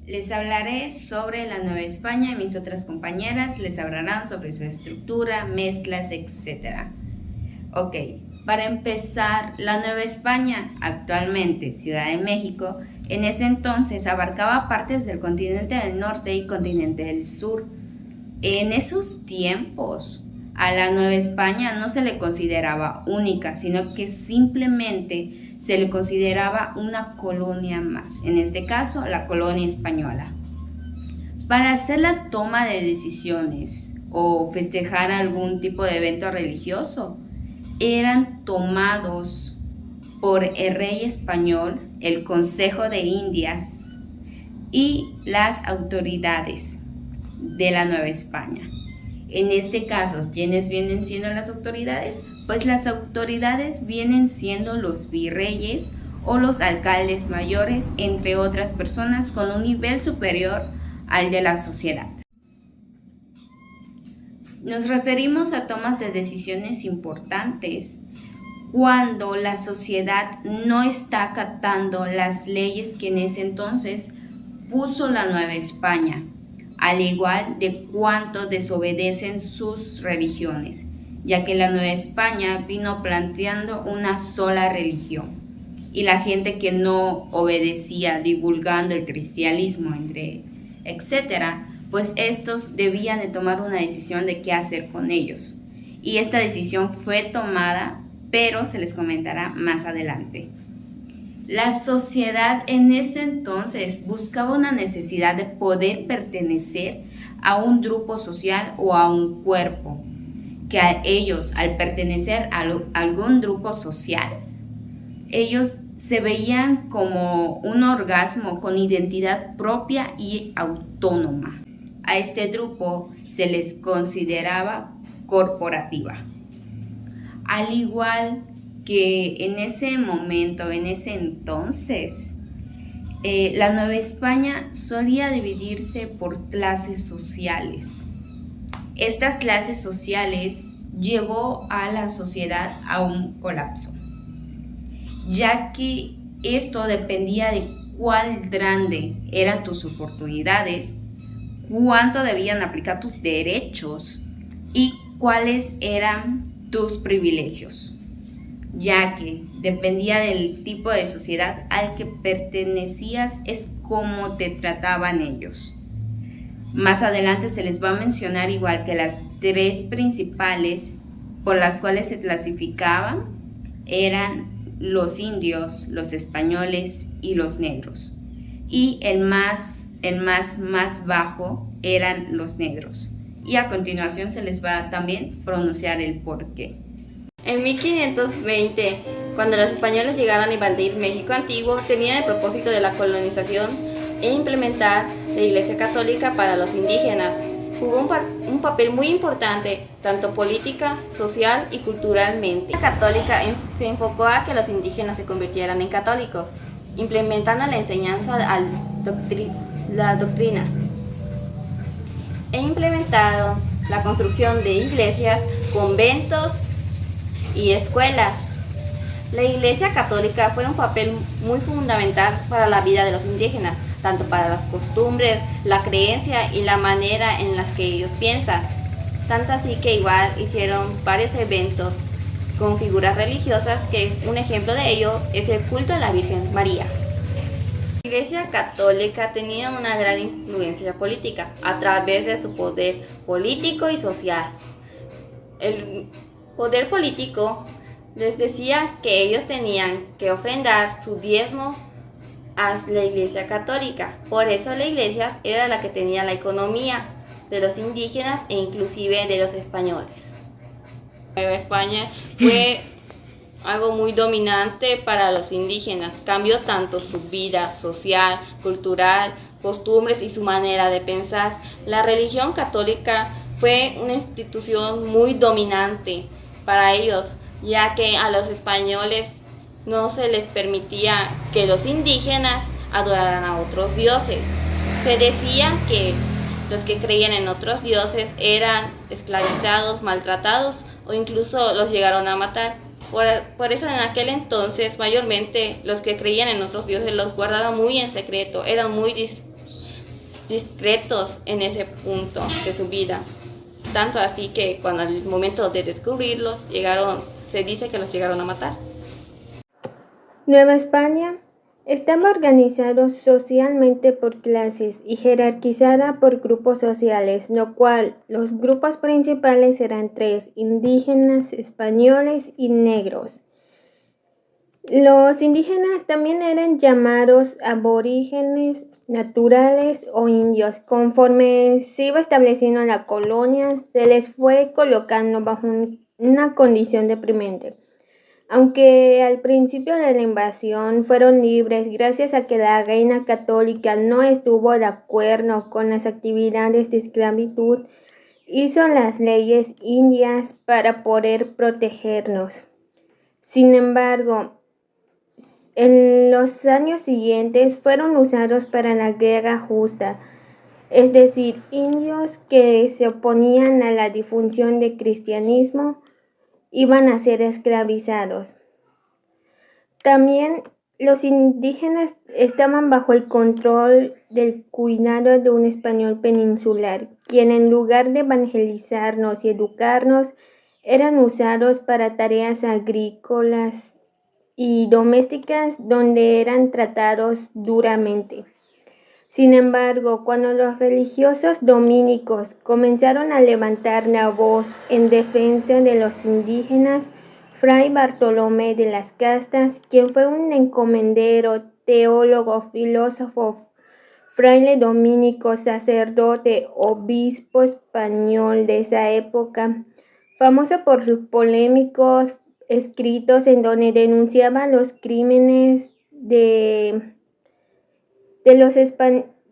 Les hablaré sobre la Nueva España y mis otras compañeras les hablarán sobre su estructura, mezclas, etc. Ok, para empezar, la Nueva España, actualmente Ciudad de México, en ese entonces abarcaba partes del continente del norte y continente del sur. En esos tiempos, a la Nueva España no se le consideraba única, sino que simplemente se le consideraba una colonia más, en este caso la colonia española. Para hacer la toma de decisiones o festejar algún tipo de evento religioso, eran tomados por el rey español, el Consejo de Indias y las autoridades de la Nueva España. En este caso, ¿quiénes vienen siendo las autoridades? Pues las autoridades vienen siendo los virreyes o los alcaldes mayores, entre otras personas con un nivel superior al de la sociedad. Nos referimos a tomas de decisiones importantes cuando la sociedad no está acatando las leyes que en ese entonces puso la Nueva España, al igual de cuánto desobedecen sus religiones, ya que la Nueva España vino planteando una sola religión, y la gente que no obedecía, divulgando el cristianismo, etcétera, pues estos debían de tomar una decisión de qué hacer con ellos. Y esta decisión fue tomada, pero se les comentará más adelante. La sociedad en ese entonces buscaba una necesidad de poder pertenecer a un grupo social o a un cuerpo, que a ellos, al pertenecer a algún grupo social, ellos se veían como un orgasmo con identidad propia y autónoma. A este grupo se les consideraba corporativa. Al igual que en ese momento, en ese entonces, la Nueva España solía dividirse por clases sociales. Estas clases sociales llevó a la sociedad a un colapso, ya que esto dependía de cuán grande eran tus oportunidades, cuánto debían aplicar tus derechos y cuáles eran tus privilegios, ya que dependía del tipo de sociedad al que pertenecías es cómo te trataban ellos. Más adelante se les va a mencionar igual que las tres principales por las cuales se clasificaban eran los indios, los españoles y los negros. Y el más bajo eran los negros. Y a continuación se les va a también pronunciar el porqué. En 1520, cuando los españoles llegaron a invadir México antiguo, tenían el propósito de la colonización e implementar la Iglesia Católica para los indígenas. Jugó un papel muy importante, tanto política, social y culturalmente. La Católica se enfocó a que los indígenas se convirtieran en católicos, implementando la enseñanza la doctrina. E implementaron la construcción de iglesias, conventos y escuelas. La Iglesia Católica fue un papel muy fundamental para la vida de los indígenas, tanto para las costumbres, la creencia y la manera en la que ellos piensan. Tanto así que igual hicieron varios eventos con figuras religiosas, que un ejemplo de ello es el culto de la Virgen María. La Iglesia Católica tenía una gran influencia política a través de su poder político y social. El poder político les decía que ellos tenían que ofrendar su diezmo a la Iglesia Católica. Por eso la Iglesia era la que tenía la economía de los indígenas e inclusive de los españoles. Nueva España fue algo muy dominante para los indígenas. Cambió tanto su vida social, cultural, costumbres y su manera de pensar. La religión católica fue una institución muy dominante para ellos, ya que a los españoles no se les permitía que los indígenas adoraran a otros dioses. Se decía que los que creían en otros dioses eran esclavizados, maltratados o incluso los llegaron a matar. Por eso en aquel entonces mayormente los que creían en otros dioses los guardaban muy en secreto, eran muy discretos en ese punto de su vida. Tanto así que cuando al momento de descubrirlos se dice que los llegaron a matar. Nueva España estaba organizado socialmente por clases y jerarquizada por grupos sociales, lo cual los grupos principales eran tres: indígenas, españoles y negros. Los indígenas también eran llamados aborígenes naturales o indios. Conforme se iba estableciendo la colonia, se les fue colocando bajo una condición deprimente. Aunque al principio de la invasión fueron libres gracias a que la reina católica no estuvo de acuerdo con las actividades de esclavitud, hizo las leyes indias para poder protegernos. Sin embargo, en los años siguientes fueron usados para la guerra justa, es decir, indios que se oponían a la difusión del cristianismo iban a ser esclavizados. También los indígenas estaban bajo el control del cuidado de un español peninsular, quien en lugar de evangelizarnos y educarnos, eran usados para tareas agrícolas y domésticas donde eran tratados duramente. Sin embargo, cuando los religiosos dominicos comenzaron a levantar la voz en defensa de los indígenas, Fray Bartolomé de las Castas, quien fue un encomendero, teólogo, filósofo, fraile dominico, sacerdote, obispo español de esa época, famoso por sus polémicos escritos en donde denunciaba los crímenes de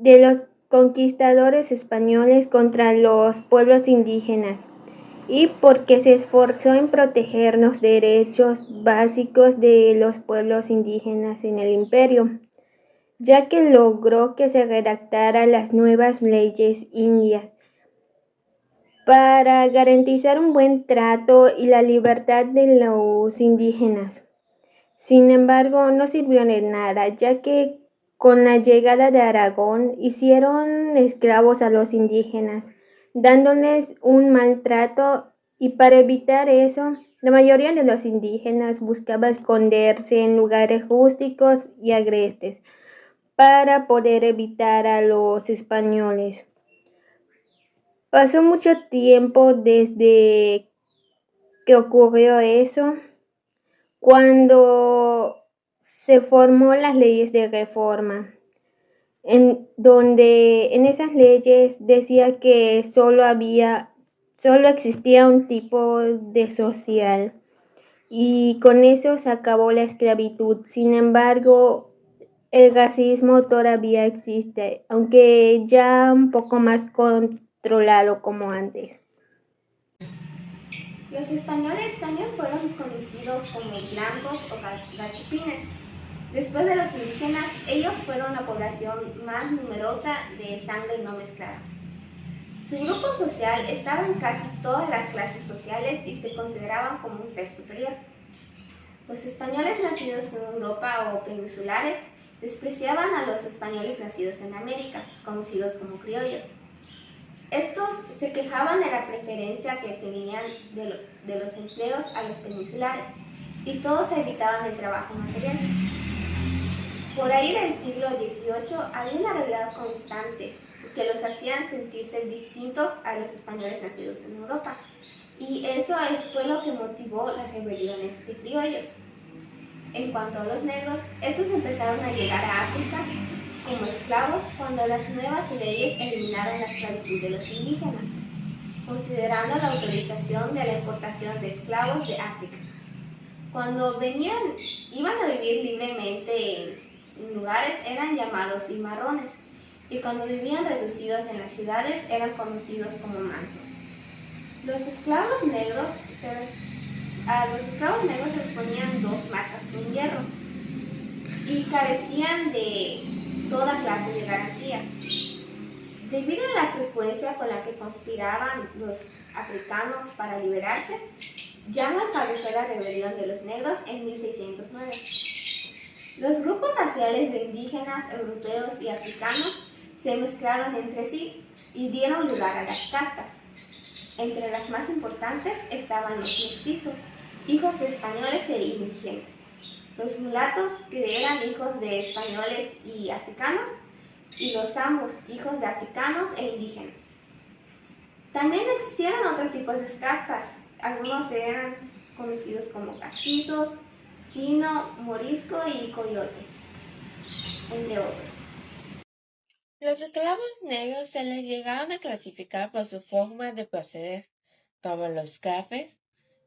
los conquistadores españoles contra los pueblos indígenas, y porque se esforzó en proteger los derechos básicos de los pueblos indígenas en el imperio, ya que logró que se redactaran las nuevas leyes indias para garantizar un buen trato y la libertad de los indígenas. Sin embargo, no sirvió de nada, ya que con la llegada de Aragón hicieron esclavos a los indígenas, dándoles un maltrato, y para evitar eso, la mayoría de los indígenas buscaba esconderse en lugares rústicos y agrestes para poder evitar a los españoles. Pasó mucho tiempo desde que ocurrió eso, cuando se formó las leyes de reforma, en donde en esas leyes decía que solo existía un tipo de social, y con eso se acabó la esclavitud. Sin embargo, el racismo todavía existe, aunque ya un poco más controlado como antes. Los españoles también fueron conocidos como blancos o gachupines. Después de los indígenas, ellos fueron la población más numerosa de sangre no mezclada. Su grupo social estaba en casi todas las clases sociales y se consideraban como un ser superior. Los españoles nacidos en Europa o peninsulares despreciaban a los españoles nacidos en América, conocidos como criollos. Estos se quejaban de la preferencia que tenían de los empleos a los peninsulares, y todos evitaban el trabajo material. Por ahí del siglo XVIII había una rivalidad constante que los hacían sentirse distintos a los españoles nacidos en Europa, y eso fue lo que motivó las rebeliones de criollos. En cuanto a los negros, estos empezaron a llegar a África como esclavos cuando las nuevas leyes eliminaron la esclavitud de los indígenas, considerando la autorización de la importación de esclavos de África. Cuando iban a vivir libremente en lugares, eran llamados cimarrones, y cuando vivían reducidos en las ciudades eran conocidos como mansos. A los esclavos negros se les ponían 2 marcas con hierro y carecían de toda clase de garantías. Debido a la frecuencia con la que conspiraban los africanos para liberarse, Llama encabezó la rebelión de los negros en 1609. Los grupos raciales de indígenas, europeos y africanos se mezclaron entre sí y dieron lugar a las castas. Entre las más importantes estaban los mestizos, hijos de españoles e indígenas, los mulatos, que eran hijos de españoles y africanos, y los zambos, hijos de africanos e indígenas. También existieron otros tipos de castas. Algunos eran conocidos como castizos, chino, morisco y coyote, entre otros. Los esclavos negros se les llegaron a clasificar por su forma de proceder, como los cafés,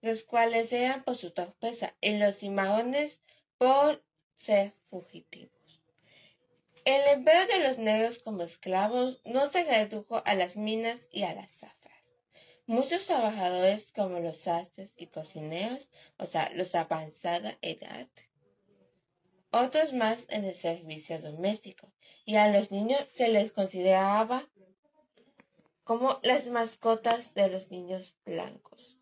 los cuales eran por su torpeza, y los cimarrones por ser fugitivos. El empleo de los negros como esclavos no se redujo a las minas y a las zafras. Muchos trabajadores como los sastres y cocineros, o sea, los de avanzada edad, otros más en el servicio doméstico, y a los niños se les consideraba como las mascotas de los niños blancos.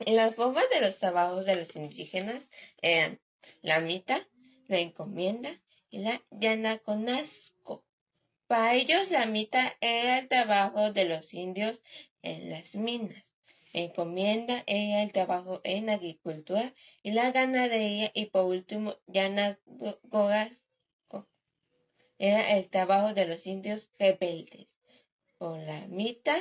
Y las formas de los trabajos de los indígenas eran la mita, la encomienda y la yanaconazco. Para ellos la mita era el trabajo de los indios en las minas. La encomienda era el trabajo en agricultura y la ganadería, y por último yanaconazco era el trabajo de los indios rebeldes. Por la mita,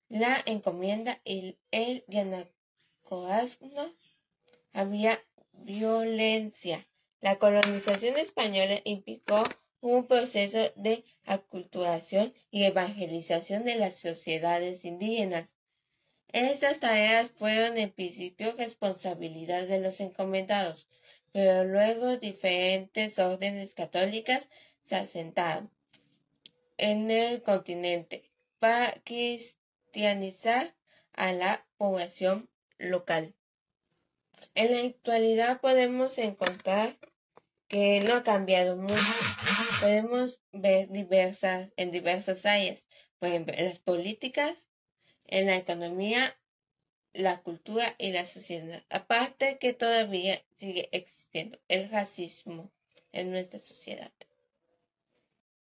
la encomienda y el yanaconazco había violencia. La colonización española implicó un proceso de aculturación y evangelización de las sociedades indígenas. Estas tareas fueron en principio responsabilidad de los encomendados, pero luego diferentes órdenes católicas se asentaron en el continente para cristianizar a la población local. En la actualidad podemos encontrar que no ha cambiado mucho. Podemos ver en diversas áreas, por ejemplo, en las políticas, en la economía, la cultura y la sociedad. Aparte que todavía sigue existiendo el racismo en nuestra sociedad.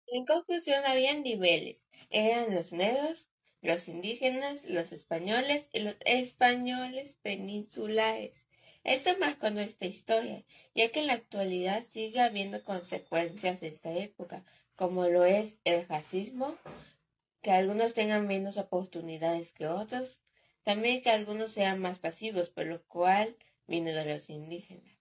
En conclusión, había niveles. Eran los negros, los indígenas, los españoles y los españoles peninsulares. Esto marcó nuestra historia, ya que en la actualidad sigue habiendo consecuencias de esta época, como lo es el racismo, que algunos tengan menos oportunidades que otros, también que algunos sean más pasivos, por lo cual vino de los indígenas.